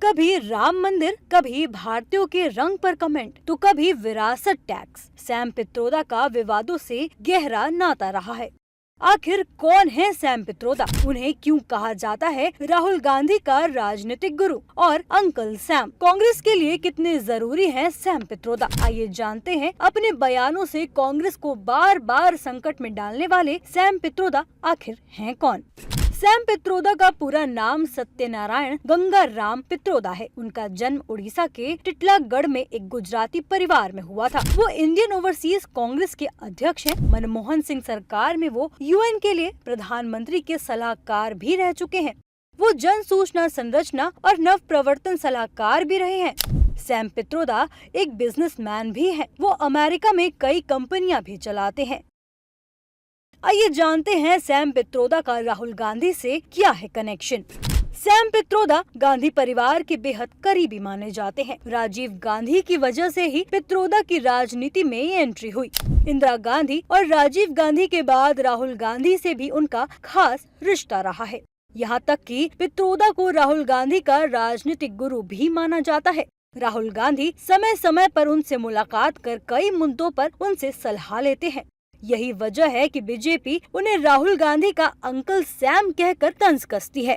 कभी राम मंदिर, कभी भारतीयों के रंग पर कमेंट, तो कभी विरासत टैक्स। सैम पित्रोदा का विवादों से गहरा नाता रहा है। आखिर कौन है सैम पित्रोदा? उन्हें क्यों कहा जाता है राहुल गांधी का राजनीतिक गुरु और अंकल सैम? कांग्रेस के लिए कितने जरूरी हैं सैम पित्रोदा? आइए जानते हैं। अपने बयानों से कांग्रेस को बार बार संकट में डालने वाले सैम पित्रोदा आखिर हैं कौन? सैम पित्रोदा का पूरा नाम सत्यनारायण गंगाराम पित्रोदा है। उनका जन्म उड़ीसा के टिटलागढ़ में एक गुजराती परिवार में हुआ था। वो इंडियन ओवरसीज कांग्रेस के अध्यक्ष हैं। मनमोहन सिंह सरकार में वो यूएन के लिए प्रधानमंत्री के सलाहकार भी रह चुके हैं। वो जन सूचना संरचना और नव प्रवर्तन सलाहकार भी रहे हैं। सैम पित्रोदा एक बिजनेसमैन भी है। वो अमेरिका में कई कंपनियां भी चलाते हैं। आइए जानते हैं सैम पित्रोदा का राहुल गांधी से क्या है कनेक्शन। सैम पित्रोदा गांधी परिवार के बेहद करीबी माने जाते हैं। राजीव गांधी की वजह से ही पित्रोदा की राजनीति में एंट्री हुई। इंदिरा गांधी और राजीव गांधी के बाद राहुल गांधी से भी उनका खास रिश्ता रहा है। यहाँ तक कि पित्रोदा को राहुल गांधी का राजनीतिक गुरु भी माना जाता है। राहुल गांधी समय समय पर उनसे मुलाकात कर कई मुद्दों पर उनसे सलाह लेते हैं। यही वजह है कि बीजेपी उन्हें राहुल गांधी का अंकल सैम कहकर तंज कसती है।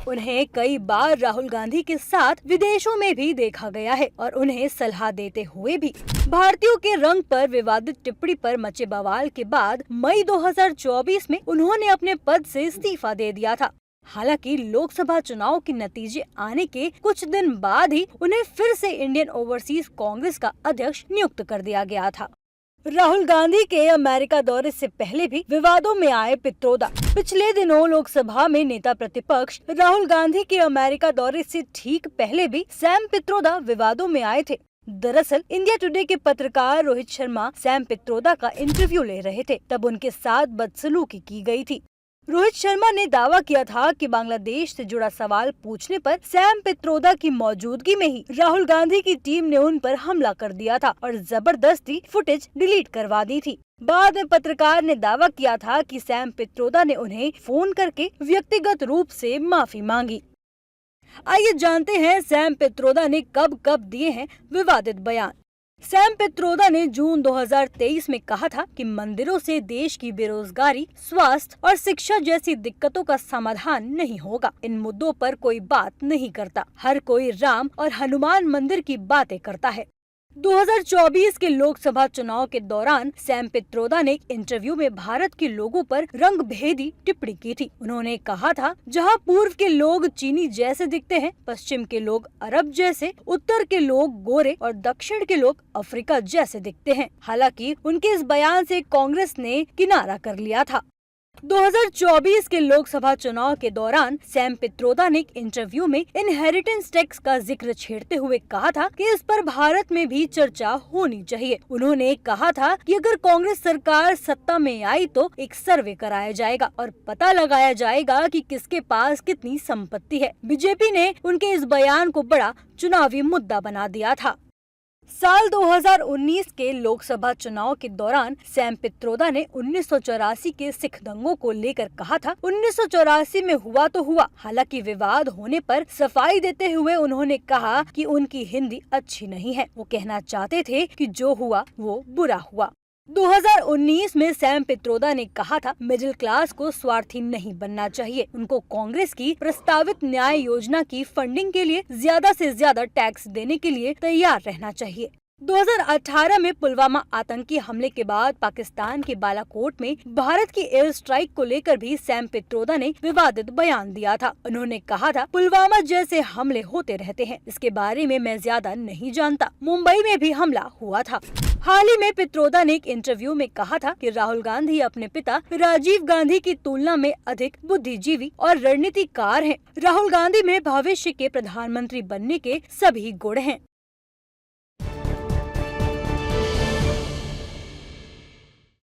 उन्हें कई बार राहुल गांधी के साथ विदेशों में भी देखा गया है और उन्हें सलाह देते हुए भी। भारतीयों के रंग पर विवादित टिप्पणी पर मचे बवाल के बाद मई 2024 में उन्होंने अपने पद से इस्तीफा दे दिया था। हालांकि लोकसभा चुनाव के नतीजे आने के कुछ दिन बाद ही उन्हें फिर से इंडियन ओवरसीज कांग्रेस का अध्यक्ष नियुक्त कर दिया गया था। राहुल गांधी के अमेरिका दौरे से पहले भी विवादों में आए पित्रोदा। पिछले दिनों लोकसभा में नेता प्रतिपक्ष राहुल गांधी के अमेरिका दौरे से ठीक पहले भी सैम पित्रोदा विवादों में आए थे। दरअसल इंडिया टुडे के पत्रकार रोहित शर्मा सैम पित्रोदा का इंटरव्यू ले रहे थे, तब उनके साथ बदसलूकी की गई थी। रोहित शर्मा ने दावा किया था कि बांग्लादेश से जुड़ा सवाल पूछने पर सैम पित्रोदा की मौजूदगी में ही राहुल गांधी की टीम ने उन पर हमला कर दिया था और जबरदस्ती फुटेज डिलीट करवा दी थी। बाद में पत्रकार ने दावा किया था कि सैम पित्रोदा ने उन्हें फोन करके व्यक्तिगत रूप से माफी मांगी। आइए जानते हैं सैम पित्रोदा ने कब कब दिए हैं विवादित बयान। सैम पित्रोदा ने जून 2023 में कहा था कि मंदिरों से देश की बेरोजगारी, स्वास्थ्य और शिक्षा जैसी दिक्कतों का समाधान नहीं होगा। इन मुद्दों पर कोई बात नहीं करता। हर कोई राम और हनुमान मंदिर की बातें करता है। 2024 के लोकसभा चुनाव के दौरान सैम पित्रोदा ने एक इंटरव्यू में भारत के लोगों पर रंगभेदी टिप्पणी की थी। उन्होंने कहा था, जहां पूर्व के लोग चीनी जैसे दिखते हैं, पश्चिम के लोग अरब जैसे, उत्तर के लोग गोरे और दक्षिण के लोग अफ्रीका जैसे दिखते हैं। हालांकि उनके इस बयान से कांग्रेस ने किनारा कर लिया था। 2024 के लोकसभा चुनाव के दौरान सैम पित्रोदा ने एक इंटरव्यू में इनहेरिटेंस टैक्स का जिक्र छेड़ते हुए कहा था कि इस पर भारत में भी चर्चा होनी चाहिए। उन्होंने कहा था कि अगर कांग्रेस सरकार सत्ता में आई तो एक सर्वे कराया जाएगा और पता लगाया जाएगा कि किसके पास कितनी संपत्ति है। बीजेपी ने उनके इस बयान को बड़ा चुनावी मुद्दा बना दिया था। साल 2019 के लोकसभा चुनाव के दौरान सैम पित्रोदा ने 1984 के सिख दंगों को लेकर कहा था, 1984 में हुआ तो हुआ। हालांकि विवाद होने पर सफाई देते हुए उन्होंने कहा कि उनकी हिंदी अच्छी नहीं है। वो कहना चाहते थे कि जो हुआ वो बुरा हुआ। 2019 में सैम पित्रोदा ने कहा था, मिडिल क्लास को स्वार्थी नहीं बनना चाहिए। उनको कांग्रेस की प्रस्तावित न्याय योजना की फंडिंग के लिए ज्यादा से ज्यादा टैक्स देने के लिए तैयार रहना चाहिए। 2018 में पुलवामा आतंकी हमले के बाद पाकिस्तान के बालाकोट में भारत की एयर स्ट्राइक को लेकर भी सैम पित्रोदा ने विवादित बयान दिया था। उन्होंने कहा था, पुलवामा जैसे हमले होते रहते हैं, इसके बारे में मैं ज्यादा नहीं जानता। मुंबई में भी हमला हुआ था। हाल ही में पित्रोदा ने एक इंटरव्यू में कहा था कि राहुल गांधी अपने पिता राजीव गांधी की तुलना में अधिक बुद्धिजीवी और रणनीतिकार हैं। राहुल गांधी में भविष्य के प्रधानमंत्री बनने के सभी गुण हैं।